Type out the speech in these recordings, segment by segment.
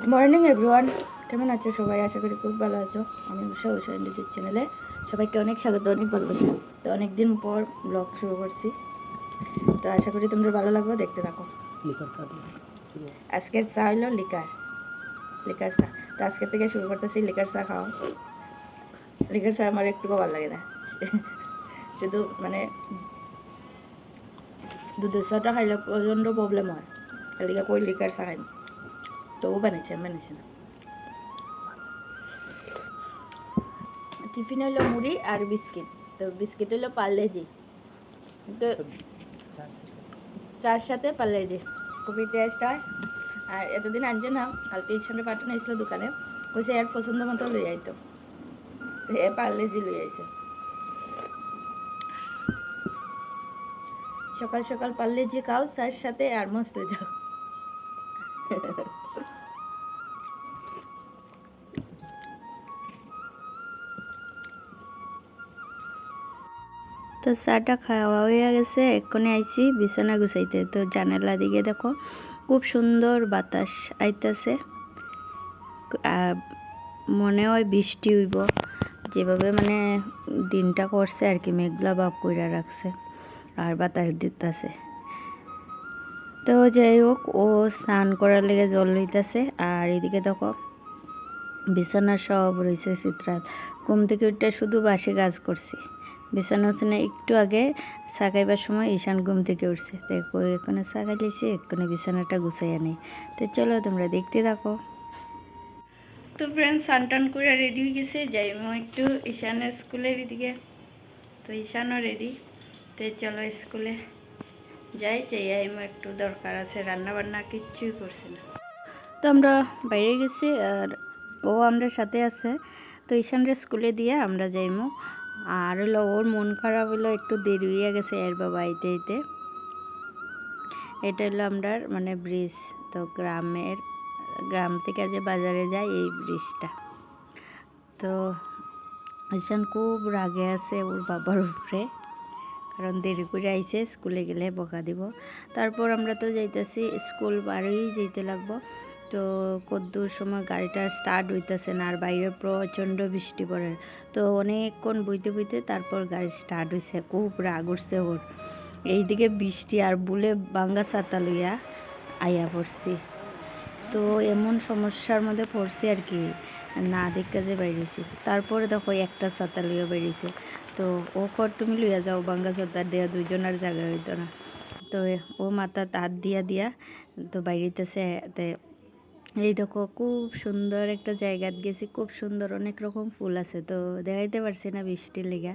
Good morning everyone, কেমন আছো সবাই? আশা করি খুব ভালো আছো। আমি উষা নিজের চ্যানেলে সবাইকে অনেক স্বাগত, অনেক ভালোবাসা। তো অনেকদিন পর ব্লগ শুরু করছি, তো আশা করি তোমরা ভালো লাগবে, দেখতে থাকো। আজকের চা হলো লিকার চা। তো আজকের থেকে শুরু করতেছি লিকার চা খাওয়া। লিকার চা আমার একটু ভালো লাগে না, শুধু মানে দুধের চাটা খাইলে প্রচণ্ড প্রবলেম হয়, এদিকে কই লিকার চা খাই, তবু বানাইছে না। টিফিন হলো মুড়ি আর বিস্কিট। তো বিস্কিট হলো পার্লেজি, তো চার সাথে পার্লেজি খুবই টেস্ট হয়। আর এতদিন আনছে না, কালকে ইচ্ছানে পাঠানো এসেছিলো দোকানে, বলছে এর পছন্দ মতো লই আইতো, তো এ পার্লেজি লই আইছে। সকাল সকাল পার্লেজি খাও চার সাথে আর মস্ত যাও। তো চাটা খাওয়া হয়ে গেছে, এক্ষণে আইছি বিছানা গুছাইতে। তো জানালা দিকে দেখো খুব সুন্দর বাতাস আইতাছে, আর মনে হয় বৃষ্টি হইব, যেভাবে মানে দিনটা করছে আর কি, মেঘলা ভাব কইরা রাখছে আর বাতাস দিতেছে। তো যাই হোক, ও স্নান করার লেগে জল লইতেছে, আর এদিকে দেখো বিছানা সব রয়েছে চিত্রাল। ঘুম থেকে উঠতে শুধু বাসি কাজ করছি। বিছানা উঠছে একটু আগে চা খাইবার সময় ঈশান ঘুম থেকে উঠছে, দেখো এখানে চা খাইলেছি, এখানে বিছানাটা গুছাইয়া নেই। তো চলো তোমরা দেখতে থাকো। তো ফ্রেন্ডস স্নান টান করে রেডি হয়ে গেছে, যাইমো একটু ঈশানের স্কুলের দিকে। তো ঈশানও রেডি, তো চলো স্কুলে যাই আইমো, একটু দরকার আছে, রান্না বান্না কিচ্ছুই করছে না। তো আমরা বাইরে গেছি আর ও আমরা সাথে আছে। তো ঈশানরে স্কুলে দিয়ে আমরা যাইমো। আর হলো ওর মন খারাপ হলো, একটু দেরি হয়ে গেছে এর বাবা আইতে। এটা হলো আমরা মানে ব্রিজ, তো গ্রাম থেকে যে বাজারে যায় এই ব্রিজটা। তো ঈশান খুব রাগে আছে ওর বাবার উপরে, কারণ দেরি করে আইছে, স্কুলে গেলে বকা দিব। তারপর আমরা তো যাইতেছি স্কুল, বাড়িই যেতে লাগবো। তো কদ্দুর সময় গাড়িটা স্টার্ট হইতেছে না, আর বাইরে প্রচণ্ড বৃষ্টি পড়ে। তো অনেকক্ষণ বইতে তারপর গাড়ি স্টার্ট হয়েছে, খুব রাগ উঠছে ওর। এইদিকে বৃষ্টি আর বুলে বাঙ্গা ছাতা লইয়া আইয়া পড়ছি। তো এমন সমস্যার মধ্যে পড়ছি আর কি, না দেখা যে বাইরেছি। তারপরে দেখো একটা ছাতা লইয়া বেরিয়েছে। তো ও কর তুমি লইয়া যাও বাঙ্গা ছাতা, দেয়া দুইজনের জায়গা হইতো না। তো ও মাথা হাত দিয়া তো বাইরেতেছে। এই দেখো খুব সুন্দর একটা জায়গাত গেছি, খুব সুন্দর অনেক রকম ফুল আছে, তো দেখাইতে পারছি না বৃষ্টির লেগা।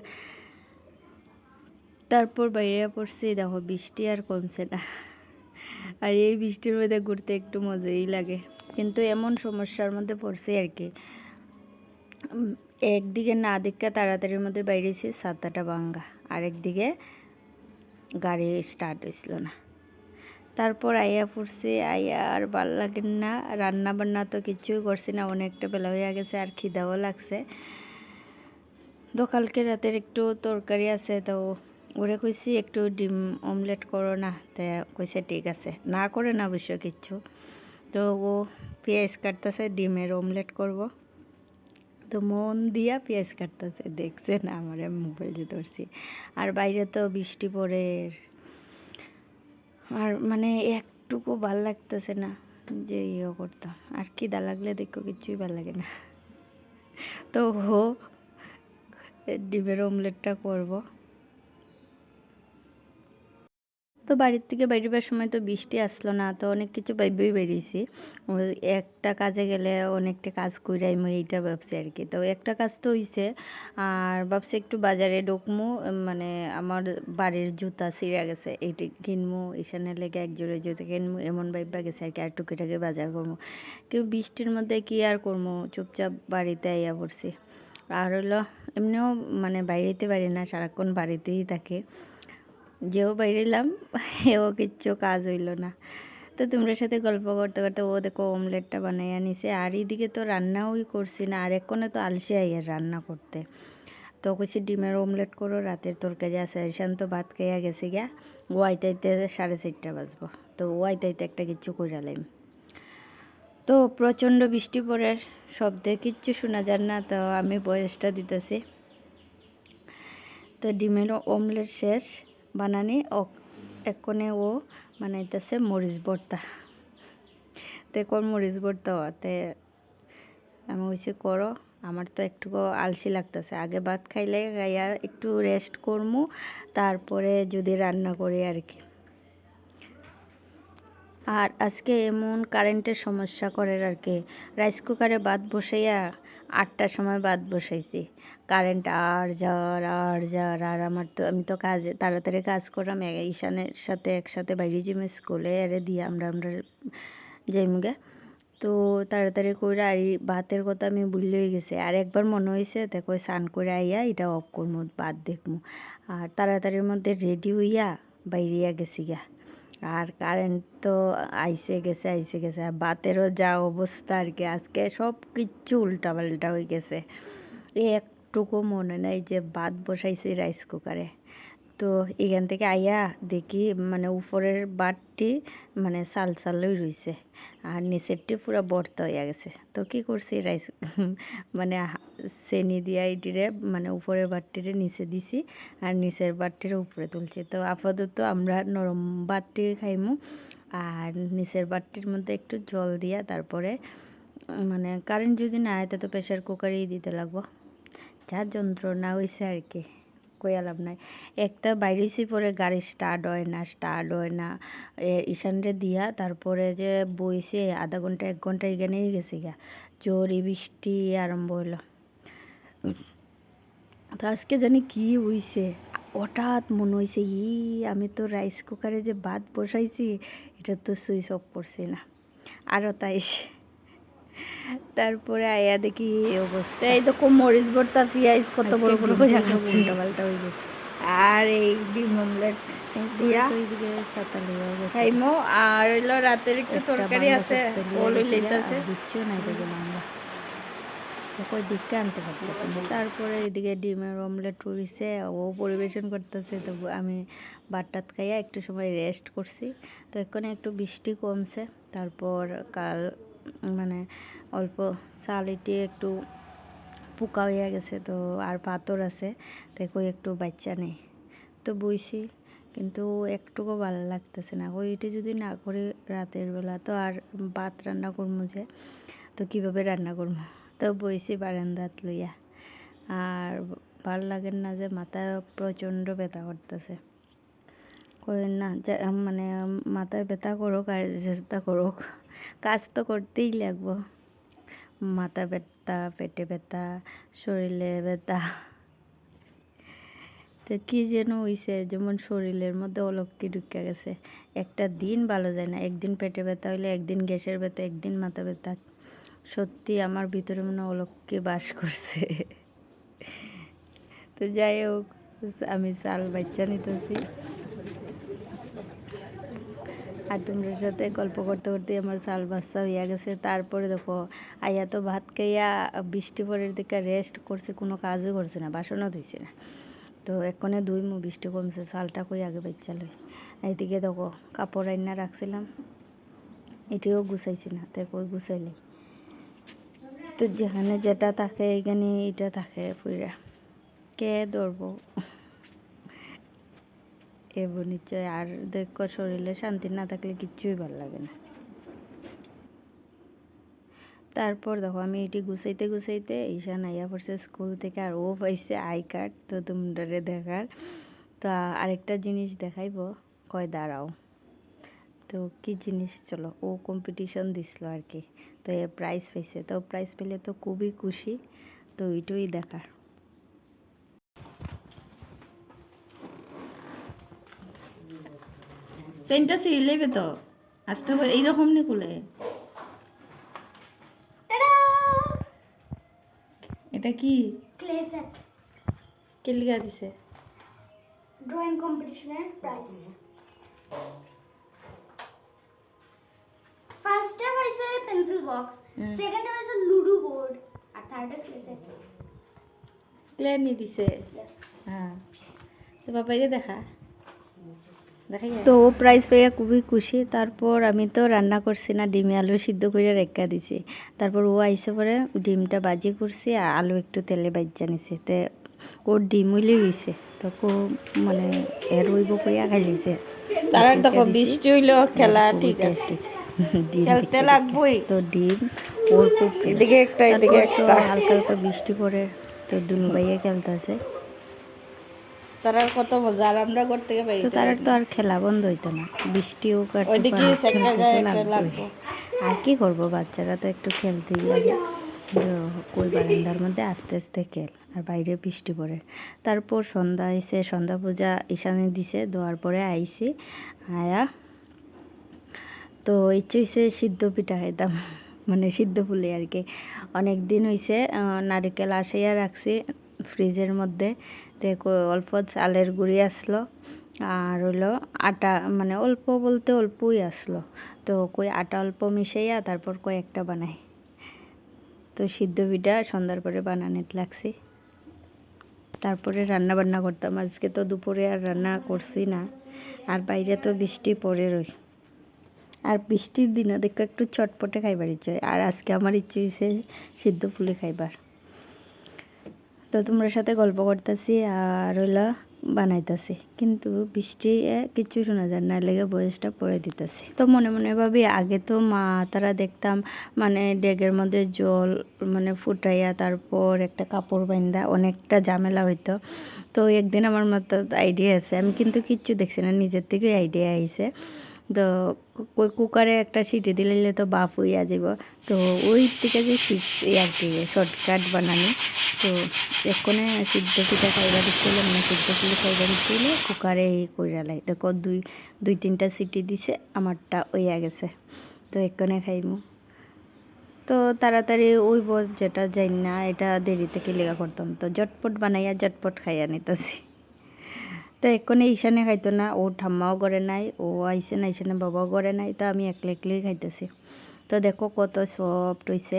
তারপর বাইরে পড়ছি, দেখো বৃষ্টি আর কমছে না। আর এই বৃষ্টির মধ্যে ঘুরতে একটু মজাই লাগে, কিন্তু এমন সমস্যার মধ্যে পড়ছি আর কি, একদিকে না দেখা তাড়াতাড়ির মধ্যে বাইরেছি, ছাতাটা ভাঙ্গা, আরেকদিকে গাড়ি স্টার্ট হয়েছিল না। তারপর আইয়া পড়ছি, আইয়া আর ভাল লাগে না, রান্না বান্না তো কিছুই করছি না, অনেকটা বেলা হয়ে গেছে, আর খিদাও লাগছে। তো কালকে রাতের একটু তরকারি আছে, তো ওরে কইছি একটু ডিম অমলেট করো না, তা কইছে ঠিক আছে, না করে না অবশ্য কিচ্ছু। তো ও পেঁয়াজ কাটতেছে, ডিমের অমলেট করব। তো মন দিয়া পেঁয়াজ কাটতেছে, দেখছে না আমার মোবাইলে ধরছি। আর বাইরে তো বৃষ্টি পড়ে, আর মানে একটুকু ভাল লাগতেছে না যে করতাম। আর খিদা লাগলে দেখো কিছুই ভাল লাগে না। তো ডিমের অমলেটটা করব। তো বাড়ির থেকে বেরোবার সময় তো বৃষ্টি আসলো না, তো অনেক কিছু ভাইবেই বেরিয়েছি। একটা কাজে গেলে অনেকটা কাজ কইরাই মই এইটা ভাবছি আর কি। তো একটা কাজ তো হইছে, আর ভাবছি একটু বাজারে ঢুকমু, মানে আমার বাড়ির জুতা ছিঁড়া গেছে, এইটি কিনমু, ঈশানের লেগে এক জোড়া জুতা কিনমু, এমন ভাইবা গেছে আর কি। আর টুকিটাকি বাজার করবো, কেউ বৃষ্টির মধ্যে কি আর করবো, চুপচাপ বাড়িতে আইয়া পড়ছি। আর হলো এমনিও মানে বাইরেতে পারি না, সারাক্ষণ বাড়িতেই থাকে, যেও বাইরেলাম এও কিচ্ছু কাজ হইল না। তো তোমরা সাথে গল্প করতে করতে ও দেখো অমলেটটা বানাইয়া নিছে, আর এইদিকে তো রান্নাওই করছি না, আর এক্ষণে তো আলসে আইয়ার রান্না করতে। তো কইছি ডিমের অমলেট করো, রাতের তরকারি আছে। ঈশান তো ভাত খাইয়া গেছে গিয়া, ও আইতে 4:30 বাজবো। তো ও আইতে একটা কিচ্ছু কইরালাম। তো প্রচণ্ড বৃষ্টি পড়ে শব্দে কিচ্ছু শোনা যায় না, তো আমি ভয়েসটা দিতেছি। তো ডিমের অমলেট শেষ বানানি, এক্ষণে ও বানাইতেছে মরিচ ভর্তা। তে কোন মরিচ ভর্তা তে আমি হয়েছে করো, আমার তো একটু আলসি লাগতেছে, আগে ভাত খাইলে খাইয়া একটু রেস্ট করমু, তারপরে যদি রান্না করি আর কি। আর আজকে এমন কারেন্টের সমস্যা করে আর কি, রাইস কুকারে ভাত বসাইয়া 8টার সময় ভাত বসাইছি, কারেন্ট আর আমার তো আমি তো কাজে তাড়াতাড়ি কাজ করলাম, ঈশানের সাথে একসাথে বাইরে যাই স্কুলে, এরে দিয়ে আমরা যাইমগে। তো তাড়াতাড়ি করে আর ভাতের কথা আমি ভুলেই গেছি, আর একবার মনে হয়েছে দেখো স্নান করে আইয়া এটা অফ করবো, ভাত দেখবো, আর তাড়াতাড়ির মধ্যে রেডি হইয়া বাইরিয়া গেছি গা। আর কারেন্ট তো আইসে গেছে আর ভাতেরও যা অবস্থা আর কি, আজকে সব কিচ্ছু উল্টাপাল্টা হয়ে গেছে। একটুকু মনে নেই যে ভাত বসাইছি রাইস কুকারে। তো এখান থেকে আইয়া দেখি মানে উপরের বাটটি মানে সালই রইছে, আর নিচেরটি পুরো ভর্তা হইয়া গেছে। তো কি করছি রাইস মানে চেনি দিয়া এটিরে মানে উপরের বাটটিরে নিচে দিছি, আর নিচের বাটটিরে উপরে তুলছি। তো আপাতত আমরা নরম বাটটি খাইমু, আর নিচের বাটটির মধ্যে একটু জল দিয়া তারপরে মানে কারেন্ট যদি না হয় তো প্রেশার কুকারেই দিতে লাগবো। যা যন্ত্রণা হয়েছে আর কি, কইয়া লাভ নাই। একটা বাইরেছি পরে গাড়ি স্টার্ট হয় না ঈশানরে দিয়া তারপরে যে বইছে আধা ঘন্টা 1 ঘন্টা এখানেই গেছি গা, জোরে বৃষ্টি আরম্ভ হলো। তো আজকে জানি কি হইছে, হঠাৎ মনে হয়েছে আমি তো রাইস কুকারে যে ভাত বসাইছি এটা তো সুইচ অফ করছি না, আরও তাই। তারপরে আয়া দেখি এই অবস্থা, এই তো মরিচ ভর্তা পেঁয়াজ কত বড় বড় করে উল্টাপাল্টা হয়ে গেছে, আর এই ডিম অমলেট দিয়া খাইমো, আর হইলো রাতের একটু তরকারি আছে ওই লইতাছে দিচ্ছিও না, এটা গেলাম কই দিকে আনতে পারতেছে না। তারপরে এদিকে ডিমের অমলেট উড়িছে, ও পরিবেশন করতেছে, তো আমি ভাত খাইয়া একটু সময় রেস্ট করছি। তো এখানে একটু বৃষ্টি কমছে, তারপর কাল মানে অল্প চালিটি একটু পোকা হইয়া গেছে, তো আর পাথর আছে, তো কই একটু বাচ্চা নেই, তো বইছি, কিন্তু একটুকু ভালো লাগতেছে না। ওইটি যদি না করি রাতের বেলা তো আর ভাত রান্না করবো যে, তো কীভাবে রান্না করবো, তো বইছি বারান্দাত লইয়া, আর ভাল লাগে না যে মাথা প্রচণ্ড ব্যথা করতেছে। করেন না মানে মাথায় ব্যথা করুক আর চেষ্টা করুক, কাজ তো করতেই লাগবো। মাথা ব্যথা, পেটে ব্যথা, শরীরে ব্যথা, তো কী যেন হইছে, যেমন শরীরের মধ্যে অলক্কি ঢুকে গেছে, একটা দিন ভালো যায় না, একদিন পেটে ব্যথা হইলে, একদিন গ্যাসের ব্যথা, একদিন মাথা ব্যথা। সত্যি আমার ভিতরে মনে অলক্কি বাস করছে। তো যাই হোক, আমি চাল বাচ্চা নিতেছি, আর তোমরা সাথে গল্প করতে করতে আমার চাল বাচ্চা হইয়া গেছে। তারপরে দেখো আইয়া তো ভাত খাইয়া বৃষ্টি পরের দিকে রেস্ট করছে, কোনো কাজও করছে না, বাসনও ধুইছে না। তো এক্ষণে বৃষ্টি কমছে, চালটা কই আগে বাচ্চা লই। এইদিকে দেখো কাপড় রান্না রাখছিলাম, এটিও গুছাইছি না, তাই কই গুছাইলে তো যেখানে যেটা থাকে এইখানে এটা থাকে পুরা, কে ধরবো এবো নিশ্চয়। আর দেখো শরীরে শান্তি না থাকলে কিচ্ছুই ভালো লাগে না। তারপর দেখো আমি এটি গুছাইতে ঈশান আইয়া পড়ছে স্কুল থেকে, আর ও পাইছে আই কার্ড, তো তোমরা দেখার। তো আরেকটা জিনিস দেখাইবো, কয় দাঁড়াও, তো কি জিনিস, চলো, ও কম্পিটিশন দিছিল আর কি, তো এ প্রাইজ পাইছে, তো প্রাইজ পেলে তো খুবই খুশি, তো ওইটাই দেখার। সেন্টটা সিলেবে তো আসতে হবে এইরকম নি কুলে, এটা কি ক্লে সেট কে লিখা দিছে, ড্রয়িং কম্পিটিশনের প্রাইজ। ফার্স্টে পাইছে পেন্সিল বক্স, সেকেন্ডে পাইছে লুডো বোর্ড, আর থার্ডে ক্লে সেট। ক্লে নি দিছে, হ্যাঁ, তো বাবাইরে দেখা তো ও প্রাইজ পেয়ে খুবই খুশি। তারপর আমি তো রান্না করছি না, ডিমে আলু সিদ্ধ করে রেখা দিছি। তারপর ও আইসে পরে ডিমটা বাজি করছি আর আলু একটু তেলে বাজ্যা নিছে। তে ওর ডিম উইলে গেছে, তো মানে এর ওইব করিয়া খাইলিছে। তার দেখো বৃষ্টি হইলেও খেলা ঠিক আছে, খেলতে লাগবই। তো ডিম ওর খুব প্রিয়। এদিকে একটা এদিকে তারপর তো একটা, হালকা হালকা বৃষ্টি পড়ে, তো দুনু ভাইয়া খেলতেছে। তার কত মজা, আর আমরা ঘর থেকে তো বেরিয়ে তার তো আর খেলা বন্ধ হইতো না, বৃষ্টিও ওইদিকে একটা গায়ে একটা লাগবো। আর কি করবো, বাচ্চারা তো একটু খেলতেই লাগে। তো কই বারান্দার মধ্যে আস্তে আস্তে খেল, আর বাইরে বৃষ্টি পড়ে। তারপর সন্ধ্যা আইসে, সন্ধ্যা পূজা ঈশানে দিছে, দেওয়ার পরে আইসি আয়া। তো ইচ্ছে হয়েছে সিদ্ধ পিঠা খাইতাম, মানে সিদ্ধ ফুলে আর কি। অনেক দিন হয়েছে নারিকেল আসাইয়া রাখছি ফ্রিজের মধ্যে। তো অল্প চালের গুঁড়ি আসলো, আর হলো আটা, মানে অল্প বলতে অল্পই আসলো। তো কই আটা অল্প মিশাইয়া তারপর কয়েকটা বানাই। তো সিদ্ধ পিঠা সন্ধ্যার পরে বানানিতে লাগছি। তারপরে রান্না বান্না করতাম। আজকে তো দুপুরে আর রান্না করছি না, আর বাইরে তো বৃষ্টি পড়ে রই। আর বৃষ্টির দিনে দেখো একটু চটপটে খাইবার ইচ্ছে হয়, আর আজকে আমার ইচ্ছে হয়েছে সিদ্ধ ফুলে খাইবার। তো তোমরা সাথে গল্প করতেছি আর হইলো বানাইতেছি, কিন্তু বৃষ্টি কিছু শোনা যায় না, লেগে বয়সটা পড়ে দিতেছি। তো মনে মনে ভাবি, আগে তো মা তারা দেখতাম মানে ডেগের মধ্যে জল মানে ফুটাইয়া তারপর একটা কাপড় বান্ধা অনেকটা ঝামেলা হইতো। তো একদিন আমার মাথায় আইডিয়া আছে, আমি কিন্তু কিচ্ছু দেখছি না, নিজের থেকে আইডিয়া আইছে। তো কুকারে একটা সিটি দিলে তো বাফ হইয়া যাব। তো ওই থেকে যে শিখছি আর কি, শর্টকাট বানানি। তো এক্ষণে সিদ্ধ পিঠা খাইবার ইচ্ছে হলে, মানে সিদ্ধ পিঠা খাইবার ইচ্ছে হলে কুকারে এই কইরা লাই। দেখো দুই তিনটা সিটি দিছে, আমারটা হইয়া গেছে। তো এক্ষণে খাইমু। তো তাড়াতাড়ি ওইব, যেটা যাই না এটা দেরিতে কি লেগা করতাম, তো ঝটপট বানাইয়া ঝটপট খাইয়া নিতেছি। তো এক্ষণে ঈশানে খাইতো না, ও ঠাম্মাও করে নাই, ও আইসে না, ঈশানে বাবাও করে নাই, তো আমি একলা একলাই খাইতেছি। তো দেখো কত সফট হইছে।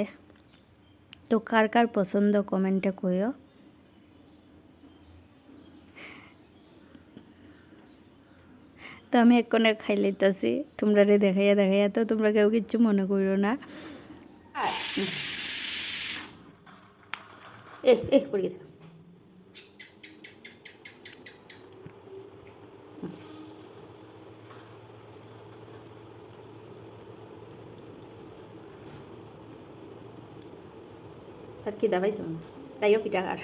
তো কার কার পছন্দ কমেন্টে কইও। তো আমি এক্ষণে খাই লইতাছি, তোমরা রে দেখাইয়া দেখাইয়া, তো তোমরা কেউ কিচ্ছু মনে করো না। পড়ে গেছে। তার কি দাবাইছ, তাইও পিঠা খার।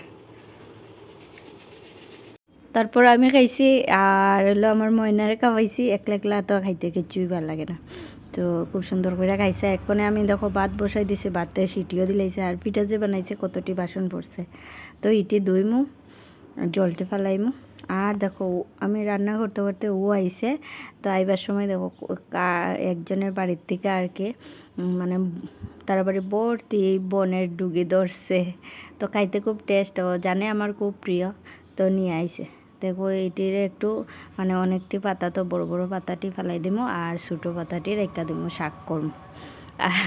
তারপর আমি খাইছি, আর হলো আমার ময়নারে খাওয়াইছি। একলা একলা তো খাইতে কিছুই ভালো লাগে না। তো খুব সুন্দর করে খাইছে। এক্ষণে আমি দেখো ভাত বসাই দিছি, ভাতে সিটিও দিলাইছে, আর পিঠা যে বানাইছে কতটি বাসন পড়ছে। তো ইটি ধুইমু, জলটি ফালাইমু। আর দেখো আমি রান্না করতে করতে ও আইছে। তো আইবার সময় দেখো একজনের বাড়ির থেকে আর কি, মানে তার বাড়ি ভর্তি বনের ডুগি ধরছে। তো খাইতে খুব টেস্ট, ও জানে আমার খুব প্রিয়। তো নিয়ে আইছে। দেখো এটির একটু মানে অনেকটি পাতা, তো বড় বড় পাতাটি ফেলাই দিব, আর ছোটো পাতাটি রেখা দিব, শাক করব। আর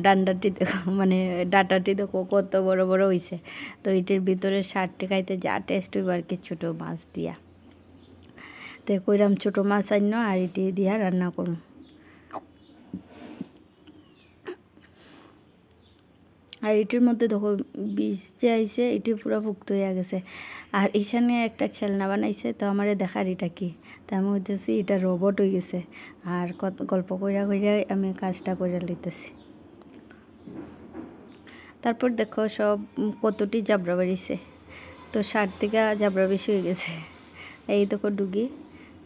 ডান্ডাটি দেখো, মানে ডাটাটি দেখো কত বড় বড় হয়েছে। তো এটির ভিতরে শাকটি খাইতে যা টেস্ট হইব আর কি, ছোটো মাছ দিয়া। তো কইরাম ছোটো মাছ আইন, আর এটি দিয়া রান্না করব। আর এটির মধ্যে দেখো বীজ যে আইছে, এটি পুরো ফুক্ত হয়ে গেছে। আর এখানে একটা খেলনা বানাইছে, তো আমার দেখার এটা কি, তো আমি হইতেছি এটা রোবট হয়ে গেছে। আর গল্প কইরা কইরা আমি কাজটা করে লইতেছি। তারপর দেখো সব কতটি জাবরা বাড়িছে, তো 60 থেকে জাবরা বেশি হয়ে গেছে। এই দেখো ডুগি,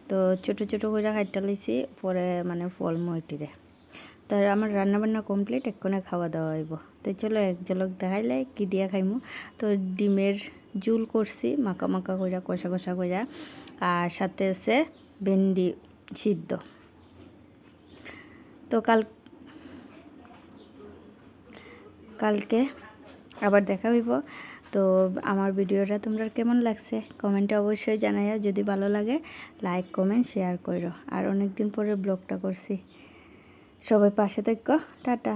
তো ছোটো ছোটো করে কাটটা লাইছি, পরে মানে ফল মইটিরে। তার আমার রান্নাবান্না কমপ্লিট, এক্ষণে খাওয়া দাওয়া হইব। তো চলো এক ঝলক দেখাইলে কি দিয়া খাইমু। তো ডিমের ঝুল করছি মাখা মাখা কইরা, কষা কষা কইরা, আর সাথে আছে ভেন্ডি সিদ্ধ। তো কালকে আবার দেখা হইব। তো আমার ভিডিওটা তোমরা কেমন লাগছে কমেন্টে অবশ্যই জানাইয়া, যদি ভালো লাগে লাইক কমেন্ট শেয়ার করো। আর অনেক দিন পরে ব্লগটা করছি, সবাই পাশে থেকো, টাটা।